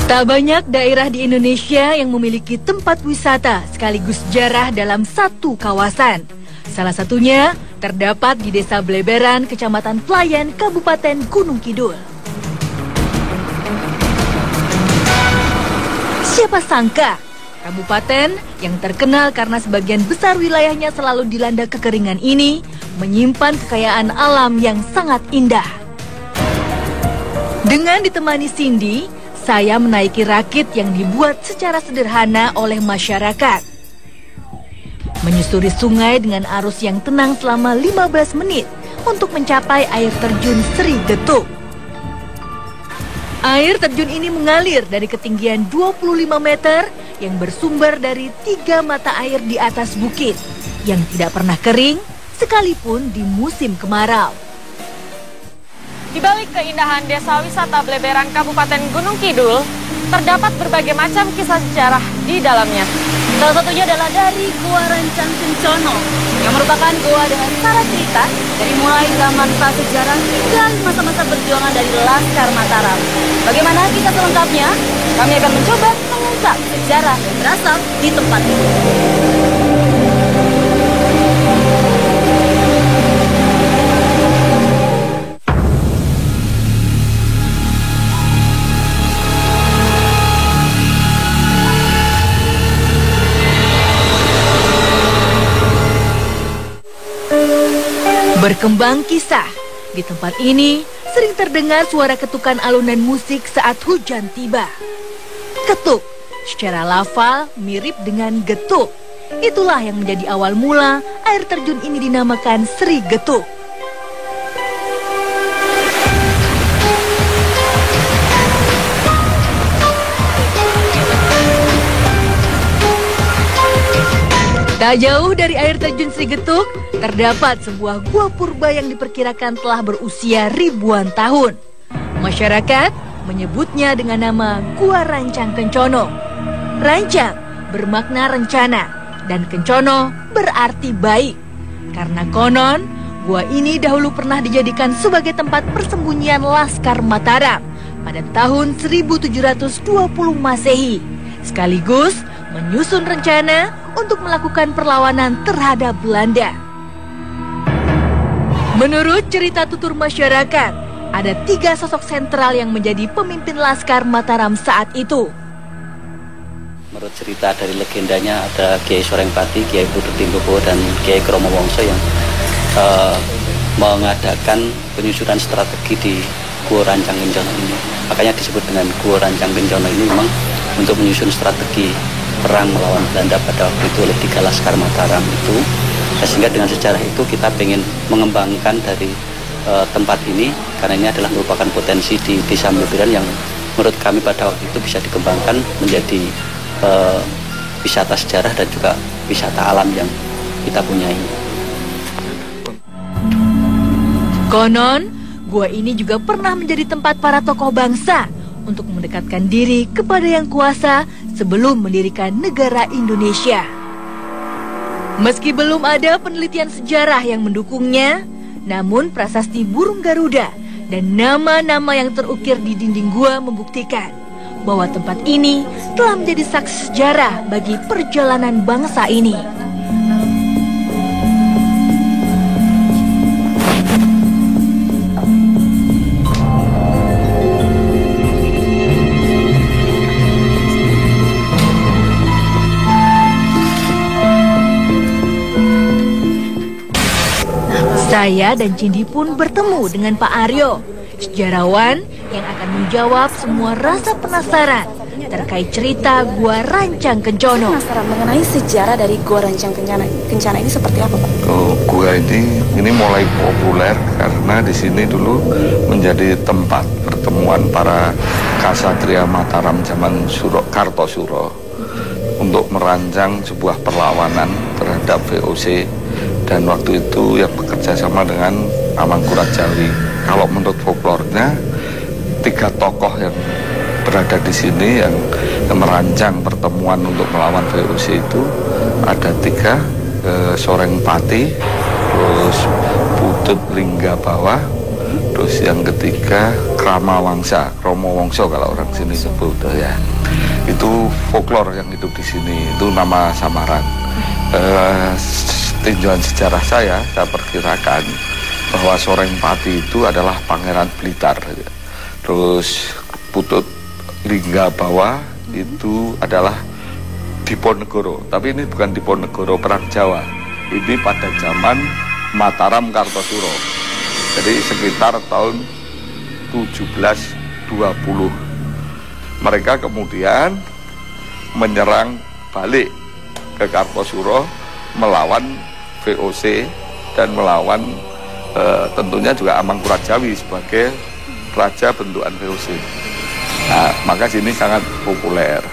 Tak banyak daerah di Indonesia yang memiliki tempat wisata sekaligus sejarah dalam satu kawasan. Salah satunya terdapat di Desa Bleberan, Kecamatan Pelayan, Kabupaten Gunung Kidul. Siapa sangka, kabupaten yang terkenal karena sebagian besar wilayahnya selalu dilanda kekeringan ini menyimpan kekayaan alam yang sangat indah. Dengan ditemani Cindy, saya menaiki rakit yang dibuat secara sederhana oleh masyarakat. Menyusuri sungai dengan arus yang tenang selama 15 menit untuk mencapai air terjun Sri Getuk. Air terjun ini mengalir dari ketinggian 25 meter yang bersumber dari 3 mata air di atas bukit yang tidak pernah kering sekalipun di musim kemarau. Di balik keindahan desa wisata Bleberan Kabupaten Gunung Kidul, terdapat berbagai macam kisah sejarah di dalamnya. Salah satunya adalah dari Gua Rancang Kencono, yang merupakan gua dengan syarat cerita dari mulai zaman prasejarah hingga masa-masa perjuangan dari Laskar Mataram. Bagaimana kisah selengkapnya? Kami akan mencoba mengungkap sejarah yang berasal di tempat ini. Berkembang kisah, di tempat ini sering terdengar suara ketukan alunan musik saat hujan tiba. Ketuk, secara lafal mirip dengan getuk. Itulah yang menjadi awal mula air terjun ini dinamakan Sri Getuk. Tak jauh dari air terjun Sri Getuk, terdapat sebuah gua purba yang diperkirakan telah berusia ribuan tahun. Masyarakat menyebutnya dengan nama Gua Rancang Kencono. Rancang bermakna rencana dan Kencono berarti baik. Karena konon, gua ini dahulu pernah dijadikan sebagai tempat persembunyian Laskar Mataram pada tahun 1720 Masehi, sekaligus menyusun rencana untuk melakukan perlawanan terhadap Belanda. Menurut cerita tutur masyarakat, ada 3 sosok sentral yang menjadi pemimpin Laskar Mataram saat itu. Menurut cerita dari legendanya ada Kiai Sorengpati, Kiai Pututimbogo, dan Kiai Kromo Wongso yang mengadakan penyusunan strategi di Gua Rancang Kencono ini. Makanya disebut dengan Gua Rancang Kencono ini memang untuk menyusun strategi perang melawan Belanda pada waktu itu oleh 3 Laskar Mataram itu. Sehingga dengan sejarah itu kita ingin mengembangkan dari tempat ini, karena ini adalah merupakan potensi di Desa Bleberan yang menurut kami pada waktu itu bisa dikembangkan menjadi wisata sejarah dan juga wisata alam yang kita punyai. Konon, gua ini juga pernah menjadi tempat para tokoh bangsa untuk mendekatkan diri kepada yang kuasa sebelum mendirikan negara Indonesia. Meski belum ada penelitian sejarah yang mendukungnya, namun prasasti burung Garuda dan nama-nama yang terukir di dinding gua membuktikan bahwa tempat ini telah menjadi saksi sejarah bagi perjalanan bangsa ini. Saya dan Cindy pun bertemu dengan Pak Aryo, sejarawan yang akan menjawab semua rasa penasaran terkait cerita Gua Rancang Kencono. Penasaran mengenai sejarah dari Gua Rancang Kencana ini seperti apa, Pak? Gua ini mulai populer karena di sini dulu menjadi tempat pertemuan para kasatria Mataram zaman Kartosuro untuk merancang sebuah perlawanan terhadap VOC. Dan waktu itu yang bekerja sama dengan Amangkurat Jawi. Kalau menurut folklornya, 3 tokoh yang berada di sini yang merancang pertemuan untuk melawan VOC itu ada 3, Sorengpati, terus Putut Lingga Bawah, Terus yang ketiga Krama Wangsa, Kromo Wongso kalau orang sini sebut ya. Itu folklore yang hidup di sini, itu nama samaran. Tinjauan sejarah saya perkirakan bahwa Soreng Pati itu adalah Pangeran Blitar. Terus Putut Linggabawa itu adalah Diponegoro, tapi ini bukan Diponegoro Perang Jawa. Ini pada zaman Mataram Kartosuro. Jadi sekitar tahun 1720. Mereka kemudian menyerang balik ke Kartosuro, melawan VOC dan melawan tentunya juga Amangkurat-Jawi sebagai raja bentukan VOC. Nah, maka sini sangat populer.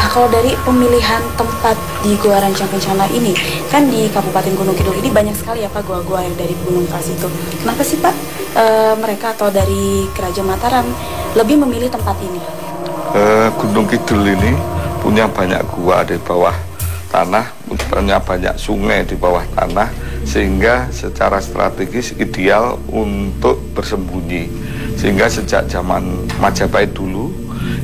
Kalau dari pemilihan tempat di Gua Rancang Kencana ini, kan di Kabupaten Gunung Kidul ini banyak sekali ya Pak gua-gua yang dari Gunung Pas itu. Kenapa sih Pak mereka atau dari Kerajaan Mataram lebih memilih tempat ini? Gunung Kidul ini punya banyak gua di bawah tanah, punya banyak sungai di bawah tanah, sehingga secara strategis ideal untuk bersembunyi. Sehingga sejak zaman Majapahit dulu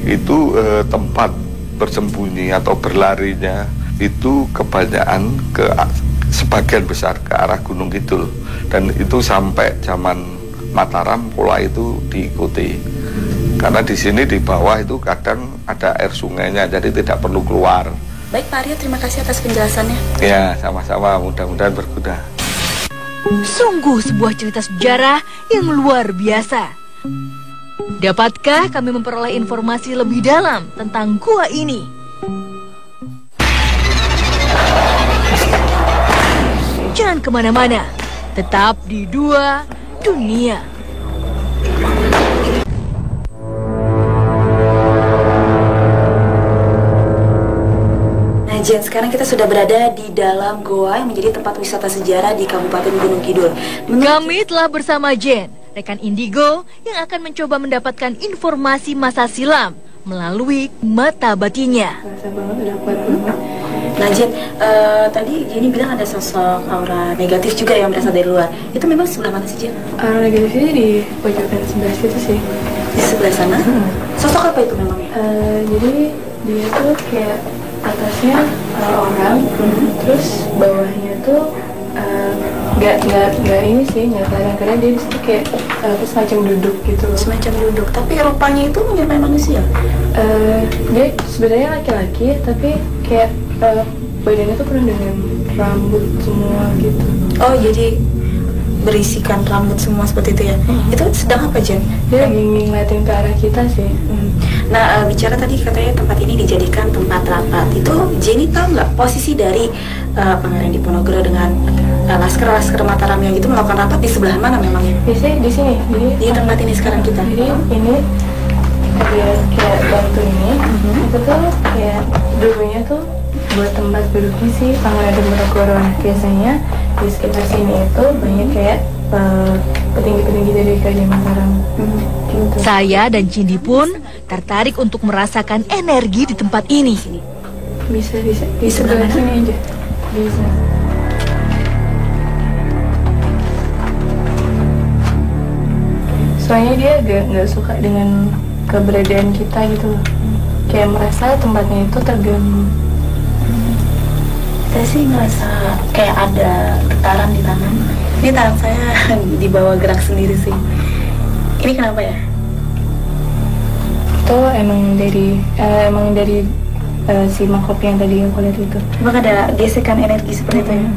itu tempat bersembunyi atau berlarinya itu kebanyakan ke sebagian besar ke arah Gunung Kidul, dan itu sampai zaman Mataram pola itu diikuti karena di sini di bawah itu kadang ada air sungainya, jadi tidak perlu keluar. Baik Pak Aryo, terima kasih atas penjelasannya. Ya, sama-sama, mudah-mudahan berguna. Sungguh sebuah cerita sejarah yang luar biasa. Dapatkah kami memperoleh informasi lebih dalam tentang gua ini? Jangan kemana-mana, tetap di Dua Dunia. Nah Jen, sekarang kita sudah berada di dalam goa yang menjadi tempat wisata sejarah di Kabupaten Gunung Kidul. Kami telah bersama Jen, rekan Indigo yang akan mencoba mendapatkan informasi masa silam melalui mata batinnya. Nah Jen, tadi Jenny bilang ada sosok aura negatif juga yang berasal dari luar. Itu memang sebelah mana sih Jen? Aura negatifnya di pojokan sebelah situ sih. Di sebelah sana? Sosok apa itu memangnya? Jadi dia tuh kayak atasnya orang, terus bawahnya tuh nggak ini sih, nggak kelihatan karena dia disitu kayak semacam duduk gitu. Semacam duduk, tapi rupanya itu menyerupai manusia. Dia sebenarnya laki-laki, tapi kayak badannya tuh penuh dengan rambut semua gitu. Oh jadi berisikan rambut semua seperti itu ya? Itu sedang apa Jen? Dia lagi ngeliatin ke arah kita sih. Nah bicara tadi katanya tempat ini dijadikan tempat rapat. Itu Jenny tahu nggak posisi dari Pangeran Diponegoro dengan laskar-laskar Mataram yang itu melakukan rapat di sebelah mana memangnya? Biasanya di sini. Di tempat ini sekarang kita. Jadi ini ada kayak batu ini, itu tuh kayak dulunya tuh buat tempat duduknya sih Pangeran Diponegoro. Biasanya di sekitar sini itu banyak kayak petinggi-petinggi dari Kerajaan Mataram. Gitu. Saya dan Cindy pun tertarik untuk merasakan energi di tempat ini. Bisa di sebelah sini aja. Bisa. Soalnya dia nggak suka dengan keberadaan kita gitu loh. Kayak merasa tempatnya itu terganggu. Saya sih ngerasa kayak ada getaran di tangan. Ini tangan saya dibawa gerak sendiri sih. Ini kenapa ya? Itu emang dari si mangkok yang tadi aku lihat itu. Apakah ada gesekan energi seperti itu ya?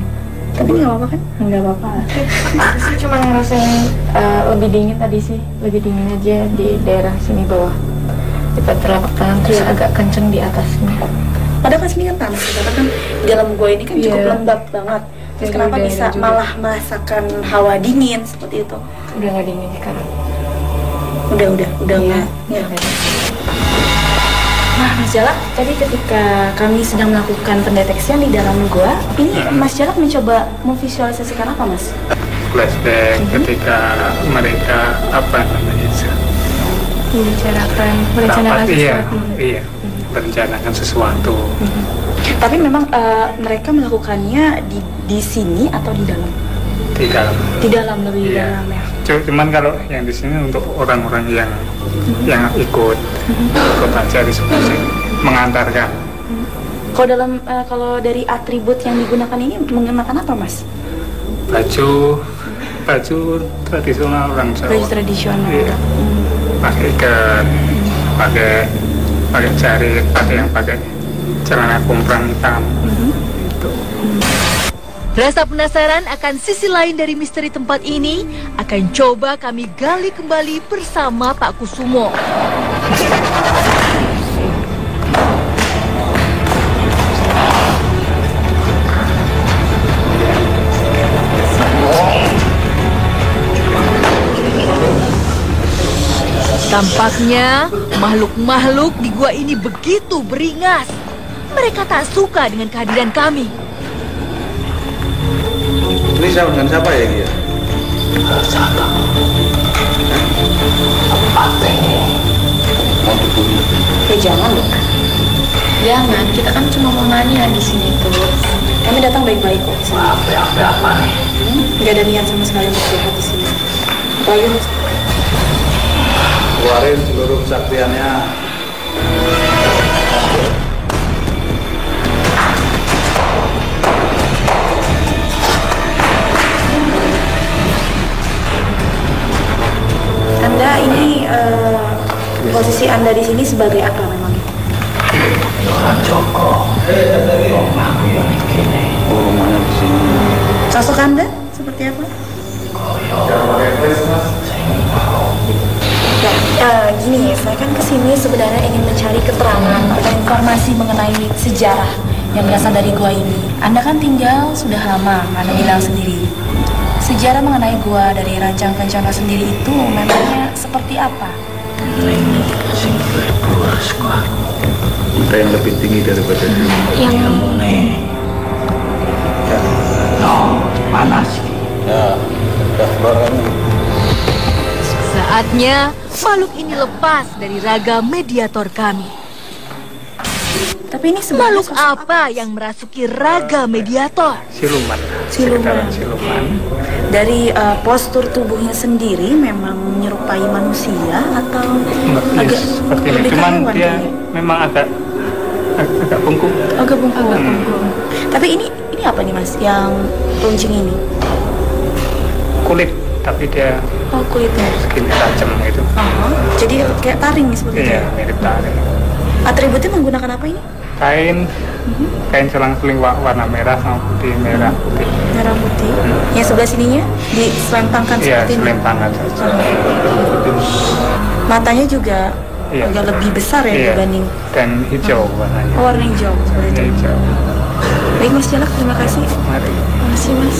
Tapi ini nggak apa-apa kan? Nggak apa-apa. Aku sih cuma ngerasain lebih dingin tadi sih. Lebih dingin aja di daerah sini bawah. Di telapak tangan terus agak kenceng di atasnya. Padahal kan sini kan panas, karena kan di dalam gua ini kan cukup lembab banget. Terus kenapa bisa malah merasakan hawa dingin seperti itu? Udah nggak dingin sekarang. Udah nggak. Ya. Nah, Mas Jalak, tadi ketika kami sedang melakukan pendeteksian di dalam gua, ini Mas Jalak mencoba memvisualisasikan apa, Mas? flashback ketika mereka Membicarakan, merencanakan sesuatu. Iya, merencanakan sesuatu. Tapi memang mereka melakukannya di sini atau di dalam? Di dalam. Di dalam, lebih Iya. dalam ya. Cuman kalau yang di sini untuk orang-orang yang ikut aja di sebelah sini mengantarkan. Kalau dari atribut yang digunakan ini mengenakan apa, Mas? Baju tradisional orang Jawa. Baju tradisional. Iya. Pakai ikat, pakai jarit, pakai celana komprang hitam. Gitu. Rasa penasaran akan sisi lain dari misteri tempat ini akan coba kami gali kembali bersama Pak Kusumo. Tampaknya makhluk-makhluk di gua ini begitu beringas. Mereka tak suka dengan kehadiran kami. Ini saya dengan siapa ya, Gia? Mau dibunuh? Ya jangan dong. Jangan, kita kan cuma mau nanya di sini tuh. Kami datang baik-baik kok. Apa nih? Nggak ada niat sama sekali untuk jahat di sini. Apalagi Mas. Keluarin seluruh kesaktiannya. Anda ini posisi Anda di sini sebagai apa memang? Orang Joko. Rumahku yang ini. Rumahnya di sini. Sosok Anda seperti apa? Ya, gini, saya kan kesini sebenarnya ingin mencari keterangan atau informasi mengenai sejarah yang berasal dari gua ini. Anda kan tinggal sudah lama, Anda bilang sendiri. Sejarah mengenai gua dari Rancang Kencana sendiri itu memangnya seperti apa? Ini singkat kurus gua. Kita yang lebih tinggi daripada dia. Kamu nih. No, mana sih? Ya, udah keluar kamu. Saatnya makhluk ini lepas dari raga mediator kami. Tapi ini sebenarnya Makhluk apa yang merasuki raga mediator? Siluman. Siluman. Sekitaran siluman. dari postur tubuhnya sendiri memang menyerupai manusia atau agak Seperti ini. lebih Cuman karuan dia kayaknya? memang agak bungkuk. Agak bungkuk. Tapi ini apa nih Mas yang runcing ini? Kulit, tapi dia Oh, kulitnya. segini tajam gitu. Jadi kayak taring seperti itu. Iya, mirip taring. Atributnya menggunakan apa ini? Kain selang-seling warna merah sama putih, merah putih. Merah putih. Yang sebelah sininya diselempangkan Iya, seperti ini. selempangan saja. Matanya juga Iya. agak lebih besar ya Iya. dibanding Dan hijau warnanya. warna hijau seperti itu. Hijau. Baik Mas Jalak, terima kasih. Mari. Terima kasih Mas.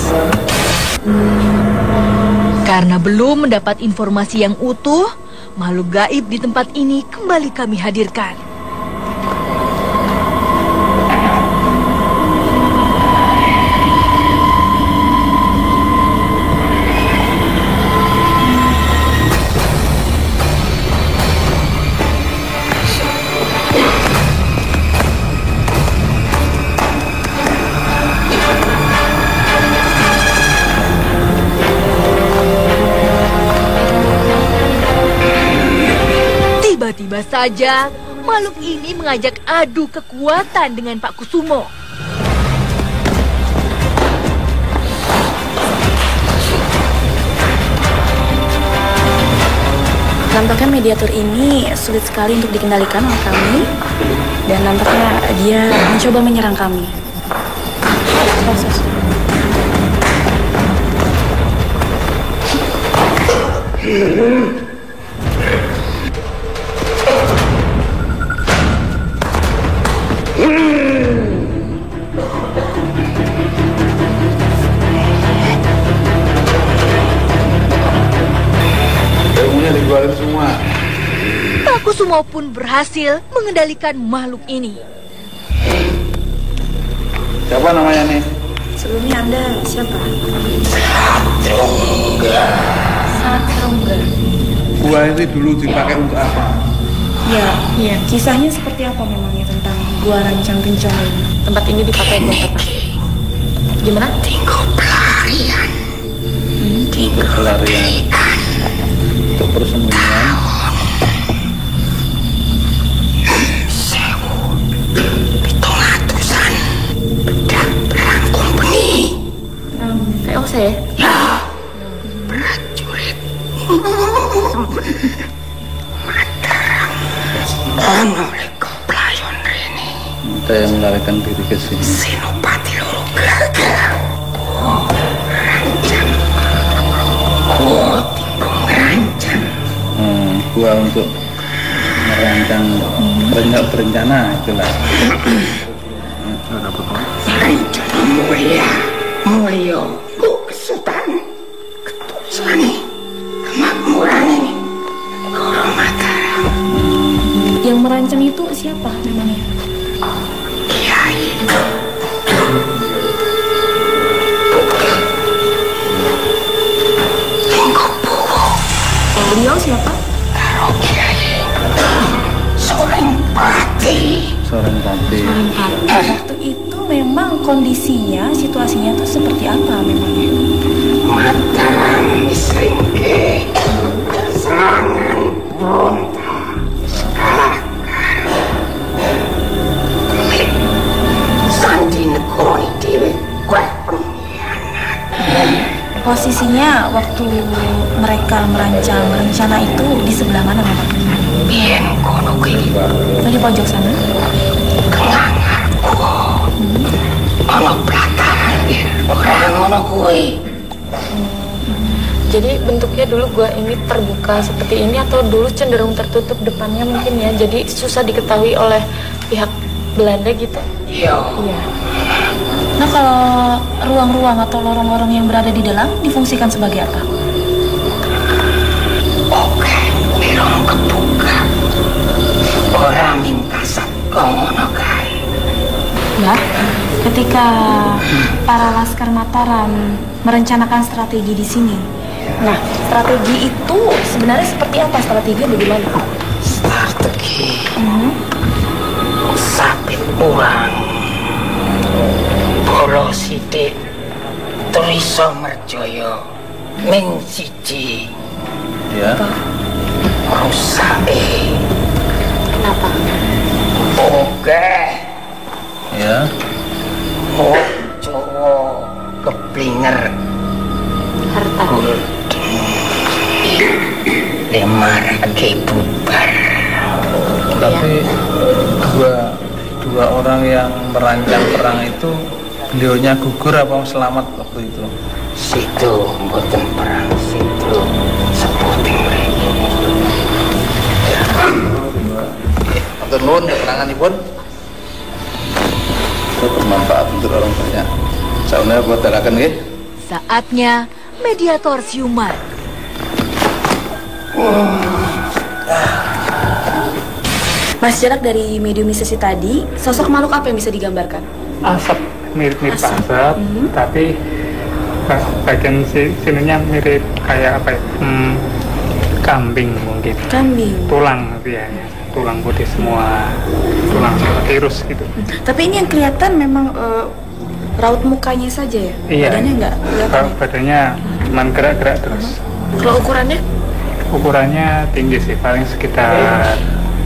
Karena belum mendapat informasi yang utuh, makhluk gaib di tempat ini kembali kami hadirkan. Tiba-tiba saja, makhluk ini mengajak adu kekuatan dengan Pak Kusumo. Nampaknya mediator ini sulit sekali untuk dikendalikan oleh kami. Dan nampaknya dia mencoba menyerang kami. Proses. Ilmunya dikeluarin semua. Pak Kusumo pun berhasil mengendalikan makhluk ini. Siapa namanya nih? Sebelumnya Anda siapa? Satrongga. Gua ini dulu dipakai untuk apa? Ya, kisahnya seperti apa memangnya tentang Gua Rancang Kencana ini? Tempat ini dipakai buat apa? Gimana? Pelarian untuk persembunyian. Oh saya? Prajurit Mataram oleh keplayon Rene. Ada yang melarikan diri ke sini. Senopati loro gagal. Rancang. Gua untuk merancang berencana itulah. Rencana mulia bu kesultanan ketujuan kemakmuran ini Guru Mataram. Yang merancang itu siapa memangnya? Kiai Linggopuwo. Beliau siapa? Karo Kiai Sorengpati. Waktu itu memang kondisinya, situasinya tuh seperti apa memangnya? Mataram isringke serangan berontak sandi negara dewe kue pengkhianat. Posisinya waktu mereka merancang rencana itu di sebelah mana memang? Biyen kono kuwi Di pojok sana? kenanganku ana plataran ora ngono kuwi. Jadi bentuknya dulu gua ini terbuka seperti ini atau dulu cenderung tertutup depannya mungkin ya, jadi susah diketahui oleh pihak Belanda gitu. Iya. Nah kalau ruang-ruang atau lorong-lorong yang berada di dalam difungsikan sebagai apa? Oke, mirong kebuka. Orang minta ngono kae. Ya, ketika para laskar Mataram merencanakan strategi di sini. Nah, strategi itu sebenarnya seperti apa? Strateginya bagaimana? Strategi sapit urang bolo sithik Trisa Merjaya ning siji ya rusake. Kenapa? Oke ya Jawa keblinger Harta. Lemarake bubar. Tapi dua orang yang merancang perang itu beliaunya gugur apa selamat waktu itu? Situ mboten perang, situ seputing mriki. Matur nuwun keteranganipun. Bermanfaat untuk orang banyak. Saunnya buat dalakan nggih. Saatnya mediator siuman. Mas, jarak dari mediumisasi tadi, sosok makhluk apa yang bisa digambarkan? Asap, mirip-mirip asap, tapi bagian sininya mirip kayak apa ya? Kambing mungkin. Kambing. Tulang ya, tulang putih semua, tulang tirus gitu. Tapi ini yang kelihatan memang raut mukanya saja ya? Iya. Badannya nggak kelihatan ya? Badannya cuman gerak-gerak terus. Kalau ukurannya? Ukurannya tinggi sih, paling sekitar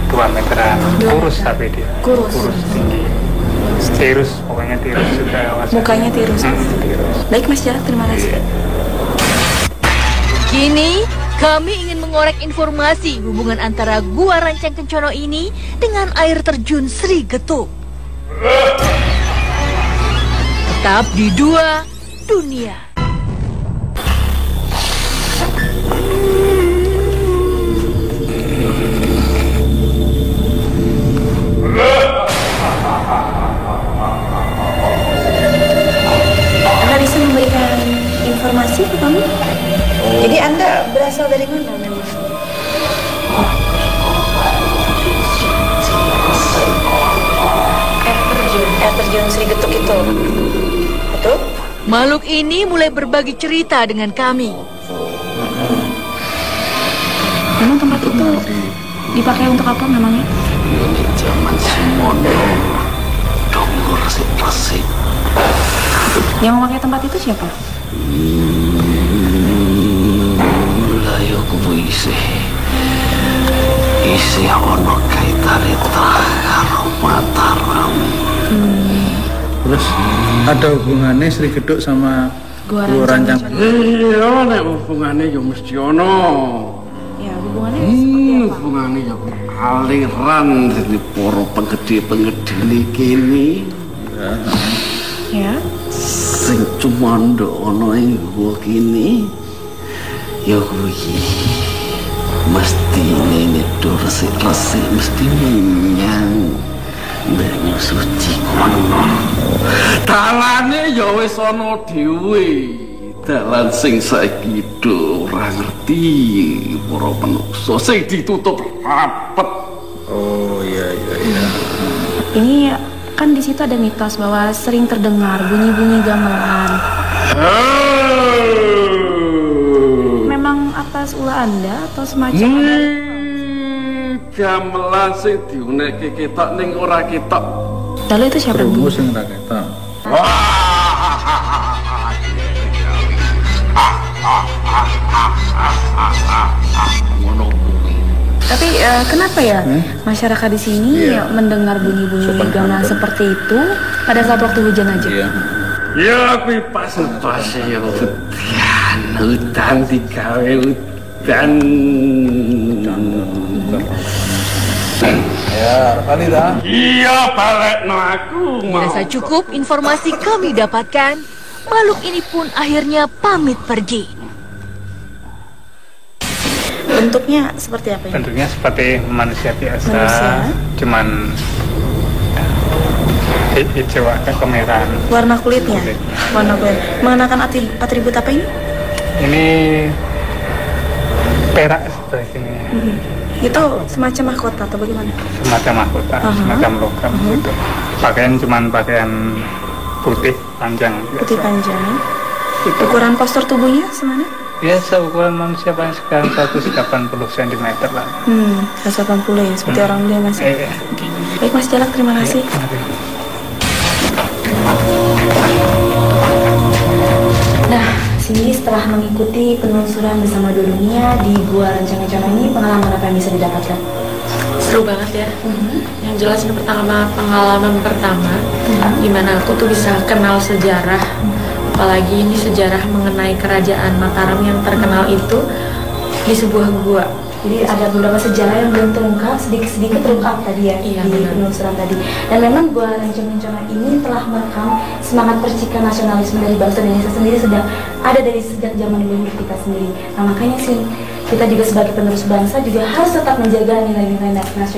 2 meteran. Kurus tapi dia. Kurus. Tinggi. Tirus, pokoknya tirus sudah. Mukanya tirus. Tirus. Baik Mas Jarak, terima kasih. Kini kami ingin mengorek informasi hubungan antara Gua Rancang Kencono ini dengan air terjun Sri Getuk. Tetap di Dua Dunia. Anda bisa memberikan informasi ke kami? Jadi Anda berasal dari mana memang? Air terjun Sri Getuk itu. Betul? Makhluk ini mulai berbagi cerita dengan kami. Memang tempat itu dipakai untuk apa memangnya? Ini zaman semono, dongor resik-resik. Yang memakai tempat itu siapa? Lah yo kuwi isih ono kaitane karo Mataram. Terus ada hubungannya Sri Geduk sama Gua Gua Rancang? Iya, nek hubungane yo mesti ono. Ya, hubungannya seperti apa? Hubungane yo aliran dari para penggede-penggede kene. Ya. Sing cumandha ana ing gua kene ya kuwi mesti ini resik-resik mesti minyang banyu suci kono. Dalane ya wis ana dhewe. Dalan sing saiki ora ngerti para penungso sing ditutup rapet. Oh iya. Ini kan di situ ada mitos bahwa sering terdengar bunyi-bunyi gamelan. Memang atas ulah Anda atau semacam ada? Gamelan sing diunekke ketok ning ora ketok. Lalu itu siapa? Rumus yang rakyat. Tapi kenapa ya masyarakat di sini mendengar bunyi-bunyi gamelan seperti itu pada saat waktu hujan aja? Ya kuwi pas ya hutan digawe hutan. Ya, kali dah. Iya, balekno aku. Dirasa cukup informasi kami dapatkan, makhluk ini pun akhirnya pamit pergi. Bentuknya seperti apa ya? Bentuknya seperti manusia biasa, cuman hijau agak kemerahan. Warna kulitnya? Warna kulit. Mengenakan atribut apa ini? Ini perak seperti ini. Itu semacam mahkota atau bagaimana? Semacam mahkota, semacam logam gitu. Pakaian cuman pakaian putih panjang. Putih panjang. Ukuran postur tubuhnya semana? Biasa ukuran manusia paling sekitar 180 cm lah. 180 ya, seperti orang dulu ya Mas. Baik Mas Jalak, terima kasih. Nah, Cindy setelah mengikuti penelusuran bersama Dua Dunia di Gua Rancang-Kencana ini, pengalaman apa yang bisa didapatkan? Seru banget ya. Yang jelas ini pengalaman pertama di mana aku tuh bisa kenal sejarah. Apalagi ini sejarah mengenai kerajaan Mataram yang terkenal itu di sebuah gua. Jadi ada beberapa sejarah yang belum terungkap, sedikit terungkap tadi ya, di penelusuran tadi. Dan memang Gua Rancang-Kencana ini telah merekam semangat percikan nasionalisme dari bangsa Indonesia sendiri sudah ada dari sejak zaman leluhur kita sendiri. Nah makanya sih kita juga sebagai penerus bangsa juga harus tetap menjaga nilai-nilai nasional